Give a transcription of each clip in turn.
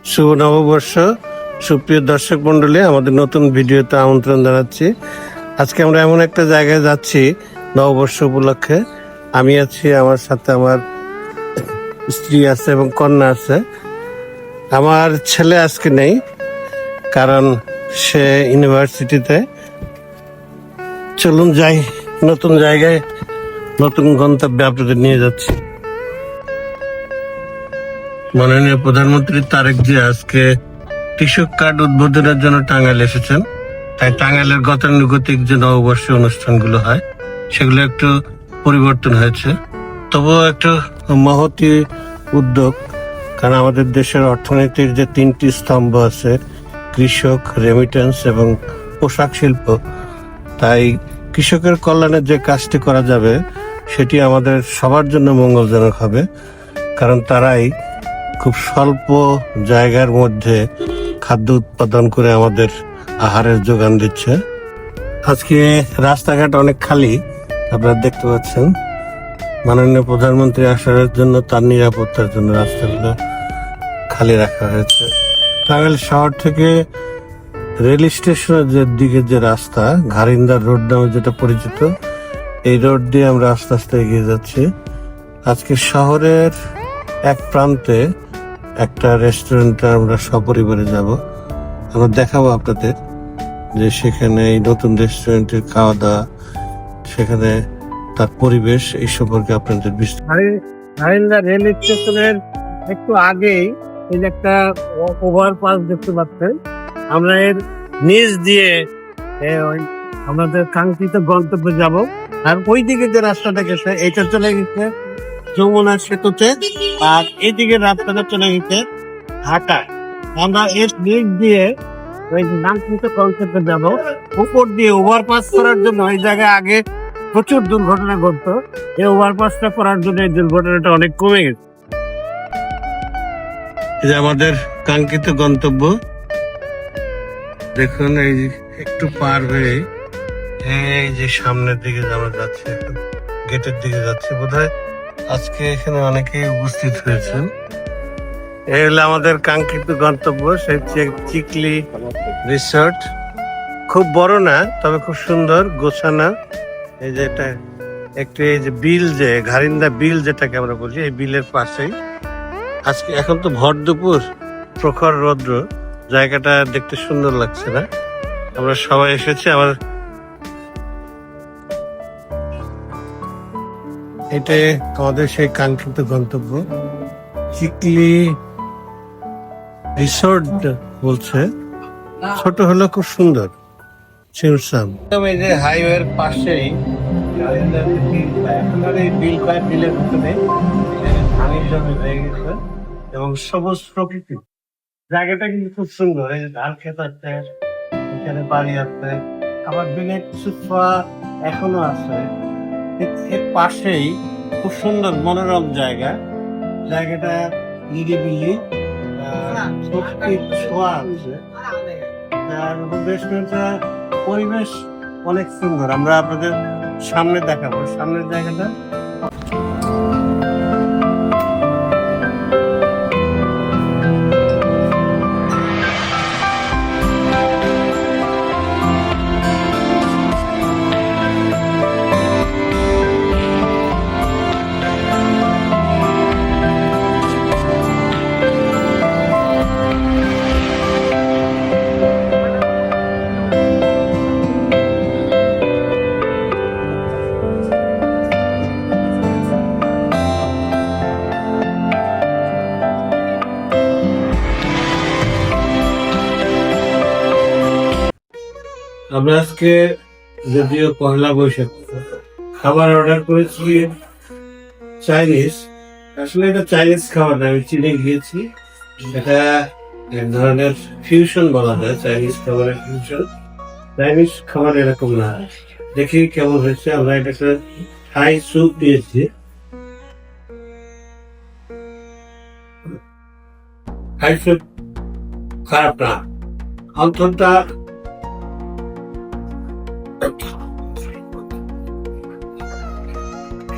শুভ নববর্ষ। সুপ্রিয় দর্শক মন্ডলী, আমাদের নতুন ভিডিওতে আমন্ত্রণ জানাচ্ছি। আজকে আমরা এমন একটা জায়গায় যাচ্ছি নববর্ষ উপলক্ষে। আমি আছি, আমার সাথে আমার স্ত্রী আছে এবং কন্যা আছে। আমার ছেলে আজকে নেই, কারণ সে ইউনিভার্সিটিতে। চলুন যাই, নতুন জায়গায় নতুন গন্তব্যে আপনাদের নিয়ে যাচ্ছি। মাননীয় প্রধানমন্ত্রী তারেক জিয়া আজকে কৃষক কার্ড উদ্বোধনের জন্য টাঙ্গাইল এসেছেন। তাই টাঙ্গাইলের গতানুগতিক যে নববর্ষ অনুষ্ঠানগুলো হয় সেগুলো একটু পরিবর্তন হয়েছে, তবুও একটু মহতি উদ্যোগ। কারণ আমাদের দেশের অর্থনীতির যে তিনটি স্তম্ভ আছে, কৃষক, রেমিটেন্স এবং পোশাক শিল্প, তাই কৃষকের কল্যাণে যে কাজটি করা যাবে সেটি আমাদের সবার জন্য মঙ্গলজনক হবে। কারণ তারাই খুব স্বল্প জায়গার মধ্যে খাদ্য উৎপাদন করে আমাদের আহারের যোগান দিচ্ছে। আজকে রাস্তাঘাট অনেক খালি, আপনারা দেখতে পাচ্ছেন। মাননীয় প্রধানমন্ত্রী আসার জন্য, তার নিরাপত্তার জন্য রাস্তাগুলো খালি রাখা হয়েছে। টাঙ্গাইল শহর থেকে রেল স্টেশনের যে দিকে যে রাস্তা, ঘারিন্দার রোড নামে যেটা পরিচিত, এই রোড দিয়ে আমরা আস্তে আস্তে এগিয়ে যাচ্ছি। আজকে শহরের এক প্রান্তে একটা রেস্টুরেন্টে আমরা সপরিবারে যাব। আমরা দেখাবো আপনাদের যে সেখানে এই নতুন রেস্টুরেন্টের খাওয়া দাওয়া, সেখানে তার পরিবেশ, এই সম্পর্কে আপনাদের রেল স্টেশনের একটু আগেই এই যে একটা ওভারপাস দেখতে পাচ্ছেন। আমরা এর নিচ দিয়ে আমাদের কাঙ্ক্ষিত গন্তব্যে যাব। আর ওই দিকে যে রাস্তাটা গেছে এটা চলে গেছে যমুনা সেতুতে, আর এইদিকে রাস্তাটা চলে গেছে ঢাকায়। আমরা এর নিচ দিয়ে ওই কাঙ্ক্ষিত গন্তব্যে যাব। উপর দিয়ে ওভারপাস করার জন্য ওই জায়গায় আগে প্রচুর দুর্ঘটনা ঘটতো, এই ওভারপাসটা করার জন্য এই দুর্ঘটনাটা অনেক কমে গেছে। এই যে আমাদের কাঙ্ক্ষিত গন্তব্য, দেখুন এই একটু পার হয়ে এই যে সামনের দিকে আমরা যাচ্ছি, গেটের দিকে যাচ্ছি। বোধহয় আজকে এখানে অনেকেই উপস্থিত হয়েছেন। এই হলো আমাদের কাঙ্ক্ষিত গন্তব্য, সেই চিকলি রিসর্ট। খুব বড় না, তবে খুব সুন্দর গোছানো। এই যে এটা একটি, এই যে বিল, যে ঘারিন্দা বিল যেটাকে আমরা বলি, এই বিলের পাশেই। আজকে এখন তো ভর দুপুর, প্রখর রৌদ্র, জায়গাটা দেখতে সুন্দর লাগছে না? আমরা সবাই এসেছি। আবার এটা আমাদের সেই কাঙ্ক্ষিত গন্তব্য, চিকলি রিসোর্ট বলছে। ছোট হলো খুব সুন্দর, ছিমছাম। এই যে হাইওয়ের পাশেই বিলের ভিতরে পানির জমে হয়ে গেছে এবং সবুজ প্রকৃতি। জায়গাটা কিন্তু খুব সুন্দর। এই যে ধান ক্ষেত আছে, এখানে বাড়ি আছে, আবার বিলের কিছু ছোঁয়া এখনো আছে। এর পাশেই খুব সুন্দর মনোরম জায়গা। জায়গাটা নিরিবিলি, ছোঁয়া আছে, পরিবেশ অনেক সুন্দর। আমরা আপনাদের সামনে দেখাবো সামনের জায়গাটা। আমরা আজকে যদিও পহেলা বৈশাখ, খাবার অর্ডার করেছি চাইনিজ। আসলে এটা চাইনিজ খাবার না, আমি চিনে গিয়েছি। এটা এক ধরনের ফিউশন বলা হয়, চাইনিজ খাবারের ফিউশন। চাইনিজ খাবার এরকম না, দেখি কেমন হয়েছে। আমরা এটাকে থাই স্যুপ দিয়েছি। থাই স্যুপ খারাপ না, অন্তত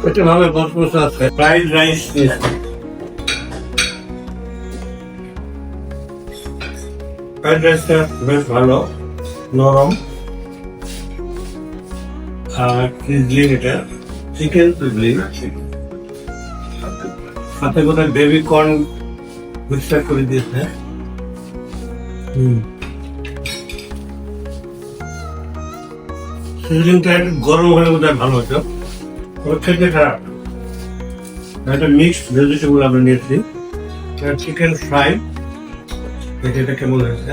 এটা ভাবে বসবসা আছে। ফ্রাইড রাইস ফ্রাইড রাইসটা বেশ ভালো, নরম আর সিজলিং। এটা চিকেন সিজলিং, সাথে কোথায় বেবি কর্ন মিক্সচার করে দিয়েছে। সিজলিংটা একটু গরম হলে বোধহয় ভালো হতো, খেতে খারাপ। একটা মিক্সড ভেজিটেবল আমরা নিয়েছি, চিকেন ফ্রাই। এটা কেমন হয়েছে?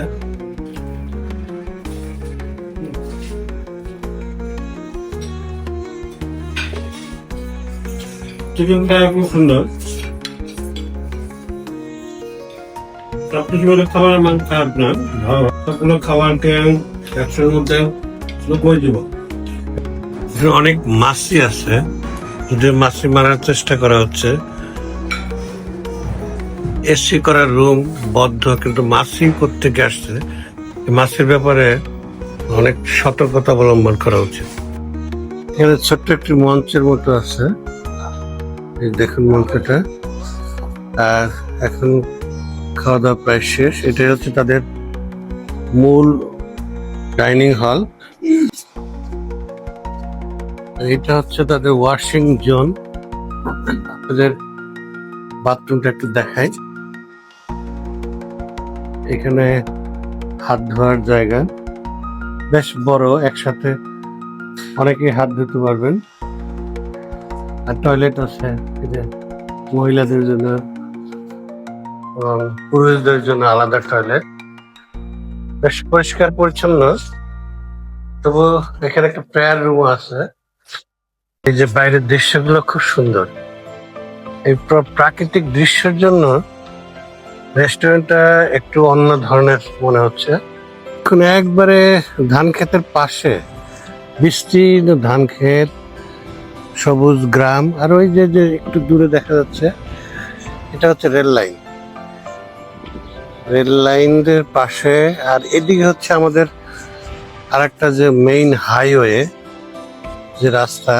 চিকেনটা খুব সুন্দর। সবকিছু বলে খাবারের মান খারাপ না, সবগুলো খাবারকে একশোর মধ্যে করে দিব। অনেক মাছি আছে, যে মাছি মারার চেষ্টা করা হচ্ছে। এসি করা রুম বদ্ধ, কিন্তু মাছি প্রত্যেকে আসছে। মাছির ব্যাপারে অনেক সতর্কতা অবলম্বন করা উচিত। এখানে ছোট্ট একটি মঞ্চের মতো আছে, এই দেখুন মঞ্চটা। আর এখন খাওয়া দাওয়া প্রায় শেষ। এটাই হচ্ছে তাদের মূল ডাইনিং হল। এটা হচ্ছে তাদের ওয়াশিং জোন। আপনাদের বাথরুমটা একটু দেখাই। এখানে হাত ধোয়ার জায়গা বেশ বড়, একসাথে অনেকেই হাত ধুতে পারবেন। আর টয়লেট আছে মহিলাদের জন্য এবং পুরুষদের জন্য আলাদা টয়লেট। বেশ পরিষ্কার পরিচ্ছন্ন, তবু এখানে একটা প্রেয়ার রুম আছে। এই যে বাইরের দৃশ্যগুলো খুব সুন্দর। এই প্রাকৃতিক দৃশ্যের জন্য রেস্টুরেন্টটা একটু অন্য ধরনের মনে হচ্ছে। এখন একবারে ধান ক্ষেতের পাশে বিস্তীর্ণ ধান ক্ষেত, সবুজ গ্রাম, আর ওই যে যে একটু দূরে দেখা যাচ্ছে এটা হচ্ছে রেল লাইন। রেল লাইনের পাশে, আর এদিকে হচ্ছে আমাদের আরেকটা যে মেইন হাইওয়ে যে রাস্তা,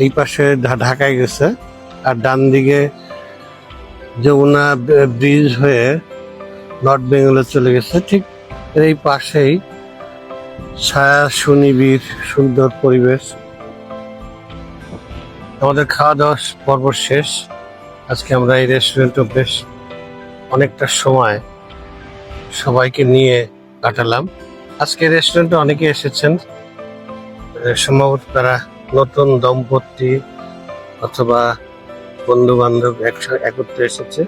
এই পাশে ঢাকায় গেছে। আর ডান দিকে যমুনা ব্রিজ হয়ে নর্থ বেঙ্গলে চলে গেছে। ঠিক এই পাশেই ছায়া সুনিবিড় সুন্দর পরিবেশ। আমাদের খাওয়া দাওয়া পর্ব শেষ। আজকে আমরা এই রেস্টুরেন্টে বেশ অনেকটা সময় সবাইকে নিয়ে কাটালাম। আজকে রেস্টুরেন্টে অনেকে এসেছেন, সম্ভবত তারা নতুন দম্পতি অথবা বন্ধু বান্ধব একত্রে এসেছে।